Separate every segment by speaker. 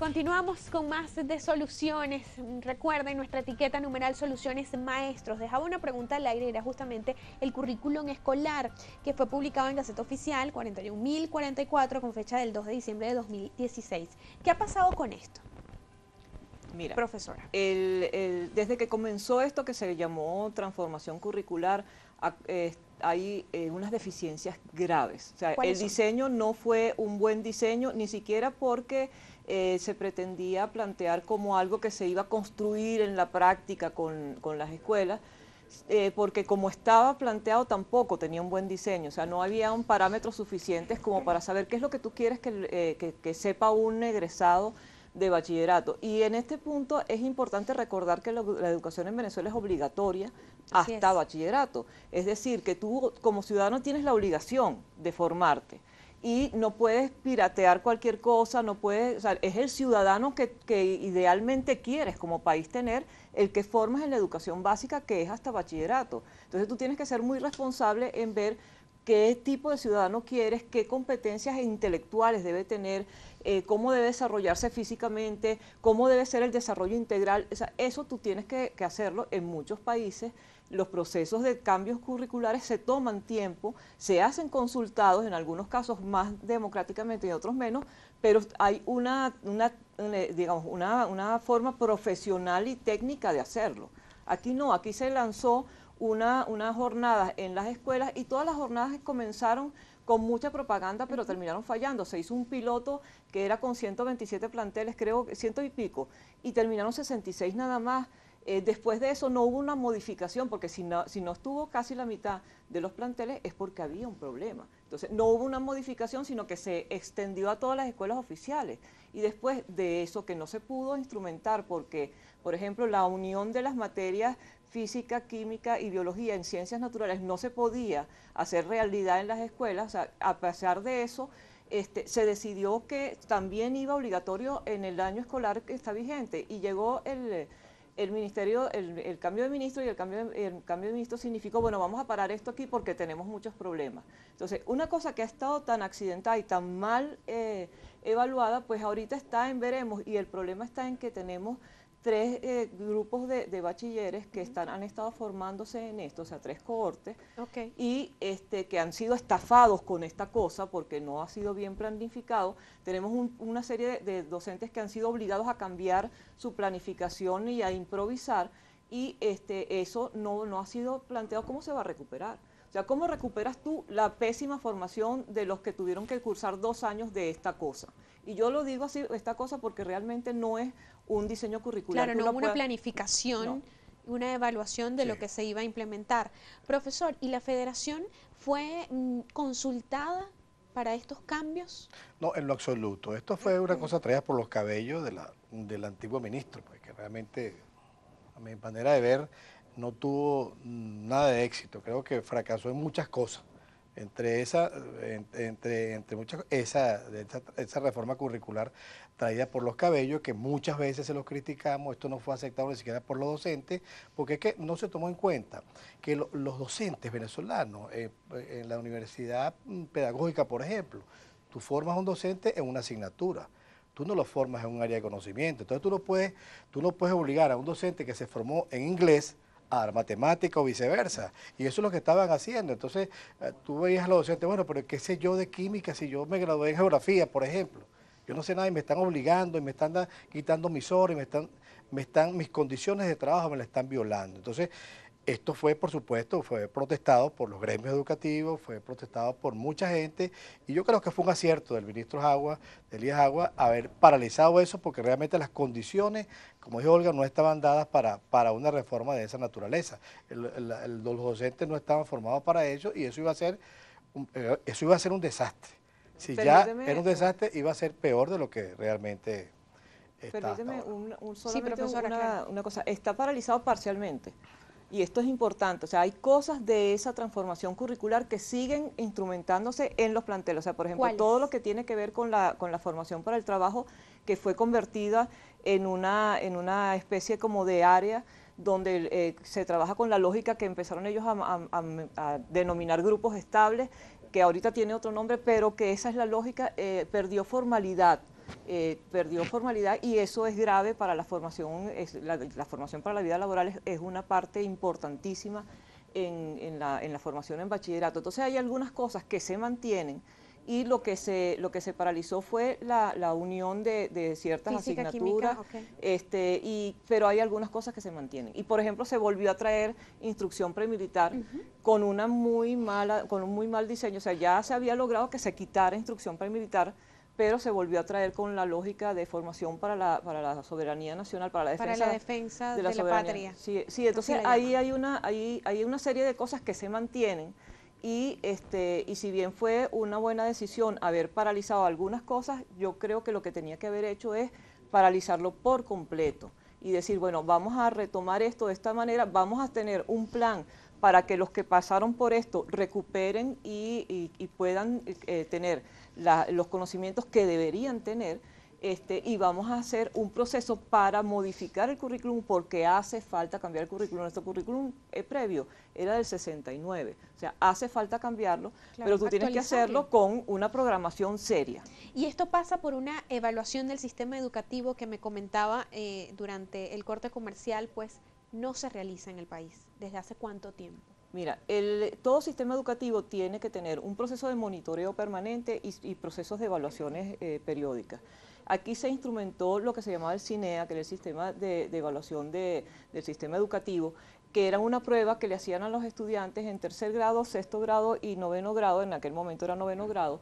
Speaker 1: Continuamos con más de soluciones. Recuerden nuestra etiqueta numeral Soluciones Maestros. Dejaba una pregunta al aire, era justamente el currículum escolar que fue publicado en Gaceta Oficial 41.044 con fecha del 2 de diciembre de 2016. ¿Qué ha pasado con esto?
Speaker 2: Mira,
Speaker 1: profesora.
Speaker 2: Desde que comenzó esto que se llamó transformación curricular, hay unas deficiencias graves. O sea, el diseño no fue un buen diseño, ni siquiera porque se pretendía plantear como algo que se iba a construir en la práctica con las escuelas, porque como estaba planteado tampoco tenía un buen diseño, o sea, no había un parámetros suficientes como para saber qué es lo que tú quieres que sepa un egresado de bachillerato. Y en este punto es importante recordar que la educación en Venezuela es obligatoria hasta bachillerato. Es decir, que tú como ciudadano tienes la obligación de formarte y no puedes piratear cualquier cosa, no puedes, o sea, es el ciudadano que idealmente quieres como país tener, el que formas en la educación básica, que es hasta bachillerato. Entonces tú tienes que ser muy responsable en ver qué tipo de ciudadano quieres, qué competencias intelectuales debe tener, cómo debe desarrollarse físicamente, cómo debe ser el desarrollo integral. O sea, eso tú tienes que hacerlo en muchos países. Los procesos de cambios curriculares se toman tiempo, se hacen consultados, en algunos casos más democráticamente y en otros menos, pero hay una forma profesional y técnica de hacerlo. Aquí no, aquí se lanzó unas jornadas en las escuelas y todas las jornadas comenzaron con mucha propaganda, pero terminaron fallando. Se hizo un piloto que era con 127 planteles, creo, 100 y pico, y terminaron 66 nada más. Después de eso no hubo una modificación, porque si no estuvo casi la mitad de los planteles es porque había un problema. Entonces no hubo una modificación, sino que se extendió a todas las escuelas oficiales. Y después de eso, que no se pudo instrumentar, porque, por ejemplo, la unión de las materias física, química y biología en ciencias naturales no se podía hacer realidad en las escuelas. O sea, a pesar de eso, se decidió que también iba obligatorio en el año escolar que está vigente, y llegó el ministerio, el cambio de ministro, y el cambio de ministro significó, bueno, vamos a parar esto aquí porque tenemos muchos problemas. Entonces, una cosa que ha estado tan accidentada y tan mal evaluada, pues ahorita está en veremos, y el problema está en que tenemos 3 grupos de bachilleres que han estado formándose en esto, o sea, 3 cohortes, y que han sido estafados con esta cosa porque no ha sido bien planificado. Tenemos una serie de docentes que han sido obligados a cambiar su planificación y a improvisar, y eso no ha sido planteado cómo se va a recuperar. O sea, ¿cómo recuperas tú la pésima formación de los que tuvieron que cursar 2 años de esta cosa? Y yo lo digo así, esta cosa, porque realmente no es un diseño curricular.
Speaker 1: Claro, no hubo una planificación, una evaluación de lo que se iba a implementar. Profesor, ¿y la federación fue consultada para estos cambios?
Speaker 3: No, en lo absoluto. Esto fue una cosa traída por los cabellos del antiguo ministro, pues, que realmente, a mi manera de ver, no tuvo nada de éxito. Creo que fracasó en muchas cosas. Entre muchas esa reforma curricular traída por los cabellos, que muchas veces se los criticamos. Esto no fue aceptado ni siquiera por los docentes, porque es que no se tomó en cuenta que los docentes venezolanos en la universidad pedagógica, por ejemplo, tú formas un docente en una asignatura, tú no lo formas en un área de conocimiento. Entonces tú no puedes obligar a un docente que se formó en inglés a dar matemática o viceversa, y eso es lo que estaban haciendo. Entonces tú veías a los docentes, bueno, pero qué sé yo de química si yo me gradué en geografía, por ejemplo, yo no sé nada y me están obligando y me están quitando mis horas y mis condiciones de trabajo me las están violando. Entonces esto fue, por supuesto, fue protestado por los gremios educativos, fue protestado por mucha gente, y yo creo que fue un acierto del ministro Jagua, de Elías Jagua, haber paralizado eso, porque realmente las condiciones, como dijo Olga, no estaban dadas para una reforma de esa naturaleza. Los docentes no estaban formados para ello, y eso iba a ser un desastre. Si ya era un desastre, iba a ser peor de lo que realmente está.
Speaker 2: Permíteme una cosa, está paralizado parcialmente. Y esto es importante, o sea, hay cosas de esa transformación curricular que siguen instrumentándose en los planteles. O sea, por ejemplo, todo lo que tiene que ver con la formación para el trabajo, que fue convertida en una especie como de área donde se trabaja con la lógica que empezaron ellos a denominar grupos estables, que ahorita tiene otro nombre, pero que esa es la lógica, perdió formalidad. perdió formalidad y eso es grave para la formación, la formación para la vida laboral es una parte importantísima en la formación en bachillerato. Entonces hay algunas cosas que se mantienen y lo que se paralizó fue la unión de ciertas
Speaker 1: Física,
Speaker 2: asignaturas,
Speaker 1: química,
Speaker 2: pero hay algunas cosas que se mantienen. Y por ejemplo se volvió a traer instrucción premilitar con un muy mal diseño, o sea, ya se había logrado que se quitara instrucción premilitar, pero se volvió a traer con la lógica de formación para la soberanía nacional, para la
Speaker 1: defensa de la
Speaker 2: soberanía.
Speaker 1: patria.
Speaker 2: Sí, entonces ahí hay una serie de cosas que se mantienen y si bien fue una buena decisión haber paralizado algunas cosas, yo creo que lo que tenía que haber hecho es paralizarlo por completo y decir, bueno, vamos a retomar esto de esta manera, vamos a tener un plan para que los que pasaron por esto recuperen y puedan tener los conocimientos que deberían tener, y vamos a hacer un proceso para modificar el currículum porque hace falta cambiar el currículum. Nuestro currículum previo era del 69, o sea, hace falta cambiarlo,
Speaker 1: claro,
Speaker 2: pero tú tienes que hacerlo con una programación seria.
Speaker 1: Y esto pasa por una evaluación del sistema educativo que me comentaba durante el corte comercial, pues no se realiza en el país. ¿Desde hace cuánto tiempo?
Speaker 2: Mira, todo sistema educativo tiene que tener un proceso de monitoreo permanente y procesos de evaluaciones periódicas. Aquí se instrumentó lo que se llamaba el CINEA, que era el sistema de evaluación del sistema educativo, que era una prueba que le hacían a los estudiantes en tercer grado, sexto grado y noveno grado, en aquel momento era noveno grado,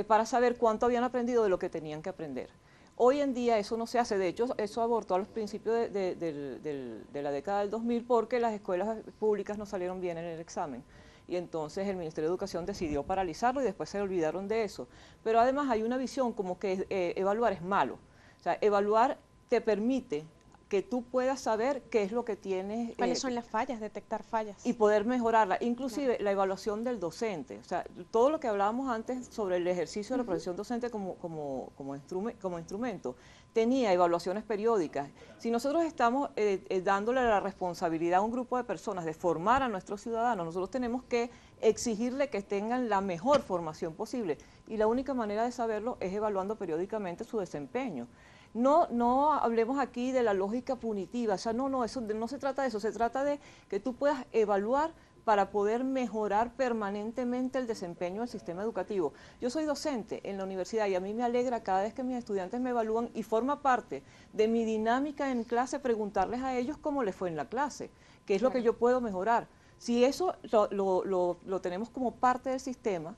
Speaker 2: para saber cuánto habían aprendido de lo que tenían que aprender. Hoy en día eso no se hace, de hecho eso abortó a los principios de la década del 2000 porque las escuelas públicas no salieron bien en el examen y entonces el Ministerio de Educación decidió paralizarlo y después se olvidaron de eso. Pero además hay una visión como que evaluar es malo, o sea, evaluar te permite que tú puedas saber qué es lo que tienes.
Speaker 1: ¿Cuáles son las fallas? Detectar fallas.
Speaker 2: Y poder mejorarla, inclusive la evaluación del docente, o sea, todo lo que hablábamos antes sobre el ejercicio de la profesión docente como instrumento, tenía evaluaciones periódicas. Si nosotros estamos dándole la responsabilidad a un grupo de personas de formar a nuestros ciudadanos, nosotros tenemos que exigirle que tengan la mejor formación posible y la única manera de saberlo es evaluando periódicamente su desempeño. No hablemos aquí de la lógica punitiva, o sea, eso no se trata de eso, se trata de que tú puedas evaluar para poder mejorar permanentemente el desempeño del sistema educativo. Yo soy docente en la universidad y a mí me alegra cada vez que mis estudiantes me evalúan y forma parte de mi dinámica en clase preguntarles a ellos cómo les fue en la clase, qué es lo que yo puedo mejorar. Si eso lo tenemos como parte del sistema,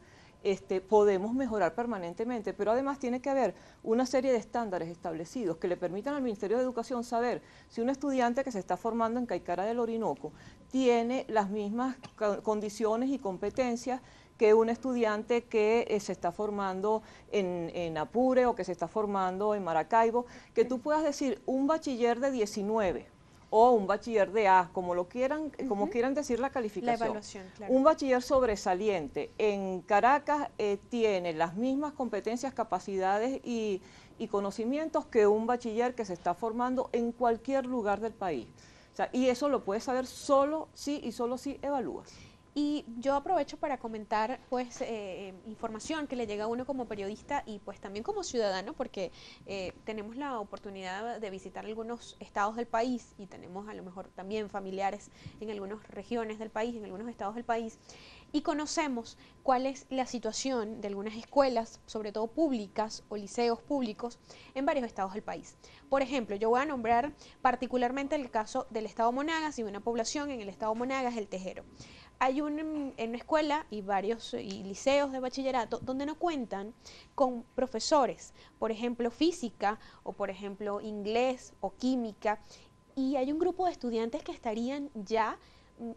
Speaker 2: podemos mejorar permanentemente, pero además tiene que haber una serie de estándares establecidos que le permitan al Ministerio de Educación saber si un estudiante que se está formando en Caicara del Orinoco tiene las mismas condiciones y competencias que un estudiante que se está formando en Apure o que se está formando en Maracaibo, que tú puedas decir un bachiller de 19 o un bachiller de A, como quieran decir la calificación.
Speaker 1: La evaluación, claro.
Speaker 2: Un bachiller sobresaliente en Caracas tiene las mismas competencias, capacidades y conocimientos que un bachiller que se está formando en cualquier lugar del país. O sea, y eso lo puedes saber solo si y solo si evalúas.
Speaker 1: Y yo aprovecho para comentar pues información que le llega a uno como periodista y pues también como ciudadano, porque tenemos la oportunidad de visitar algunos estados del país y tenemos a lo mejor también familiares en algunas regiones del país, en algunos estados del país, y conocemos cuál es la situación de algunas escuelas, sobre todo públicas o liceos públicos, en varios estados del país. Por ejemplo, yo voy a nombrar particularmente el caso del estado Monagas y una población en el estado Monagas, El Tejero. Hay una escuela y varios liceos de bachillerato donde no cuentan con profesores, por ejemplo física o por ejemplo inglés o química, y hay un grupo de estudiantes que estarían ya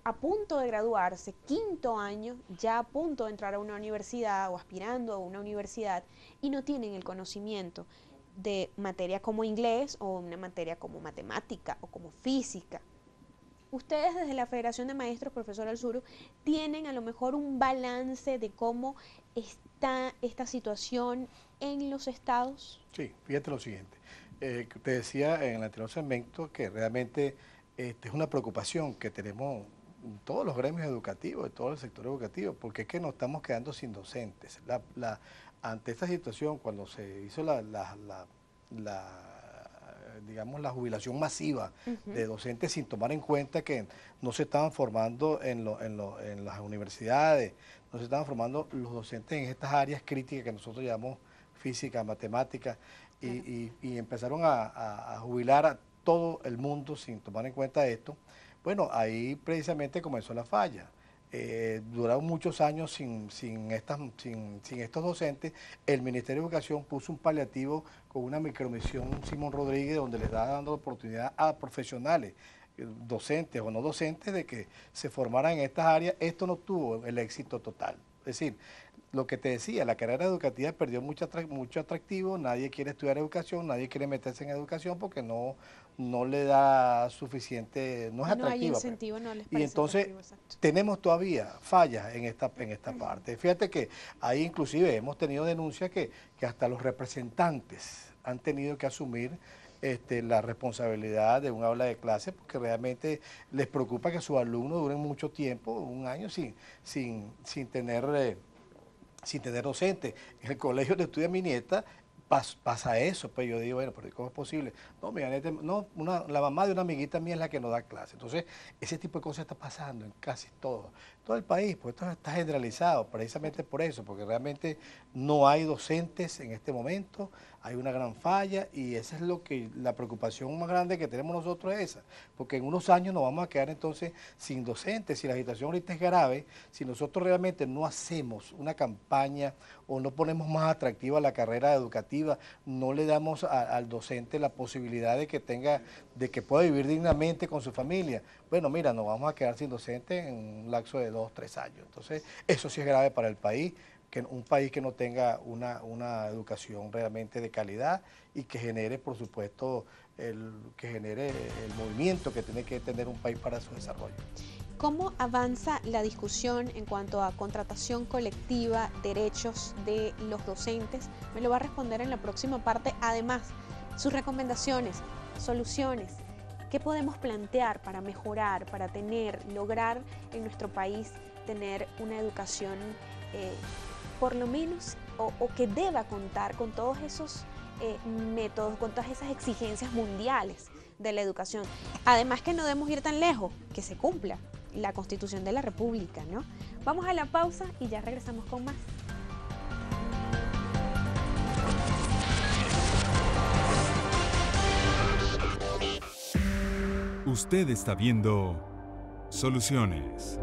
Speaker 1: a punto de graduarse, quinto año, ya a punto de entrar a una universidad o aspirando a una universidad y no tienen el conocimiento de materia como inglés o una materia como matemática o como física. Ustedes desde la Federación de Maestros, profesor Alzuru, tienen a lo mejor un balance de cómo está esta situación en los estados.
Speaker 3: Sí, fíjate lo siguiente. Te decía en el anterior segmento que realmente es una preocupación que tenemos todos los gremios educativos, de todo el sector educativo, porque es que nos estamos quedando sin docentes. ante esta situación, cuando se hizo digamos, la jubilación masiva de docentes sin tomar en cuenta que no se estaban formando en las universidades, no se estaban formando los docentes en estas áreas críticas que nosotros llamamos física, matemática, y empezaron a jubilar a todo el mundo sin tomar en cuenta esto. Bueno, ahí precisamente comenzó la falla. Duraron muchos años sin estos docentes. El Ministerio de Educación puso un paliativo con una micromisión Simón Rodríguez, donde les da dando oportunidad a profesionales, docentes o no docentes, de que se formaran en estas áreas. Esto no tuvo el éxito total. Es decir, lo que te decía, la carrera educativa perdió mucho atractivo, nadie quiere estudiar educación, nadie quiere meterse en educación porque no le da suficiente, no es atractiva.
Speaker 1: No hay incentivo, no les parece
Speaker 3: y entonces
Speaker 1: atractivo,
Speaker 3: tenemos todavía fallas en esta parte. Fíjate que ahí inclusive hemos tenido denuncias que hasta los representantes han tenido que asumir la responsabilidad de un aula de clase, porque realmente les preocupa que sus alumnos duren mucho tiempo, un año sin tener docente. En el colegio donde estudia mi nieta pasa eso, pues yo digo, bueno, pero ¿cómo es posible? No, la mamá de una amiguita mía es la que nos da clase. Entonces, ese tipo de cosas está pasando en casi todo el país, pues esto está generalizado, precisamente por eso, porque realmente no hay docentes en este momento, hay una gran falla, y esa es la preocupación más grande que tenemos nosotros es esa, porque en unos años nos vamos a quedar entonces sin docentes. Si la situación ahorita es grave, si nosotros realmente no hacemos una campaña o no ponemos más atractiva la carrera educativa, no le damos al docente la posibilidad de que pueda vivir dignamente con su familia, bueno, mira, nos vamos a quedar sin docentes en un lapso de 2 o 3 años. Entonces, eso sí es grave para el país, que un país que no tenga una educación realmente de calidad y que genere, por supuesto, el movimiento que tiene que tener un país para su desarrollo.
Speaker 1: ¿Cómo avanza la discusión en cuanto a contratación colectiva, derechos de los docentes? Me lo va a responder en la próxima parte. Además, sus recomendaciones, soluciones, ¿qué podemos plantear para mejorar, para lograr en nuestro país tener una educación por lo menos, o que deba contar con todos esos métodos, con todas esas exigencias mundiales de la educación? Además, que no debemos ir tan lejos, que se cumpla la Constitución de la República, ¿no? Vamos a la pausa y ya regresamos con más.
Speaker 4: Usted está viendo Soluciones.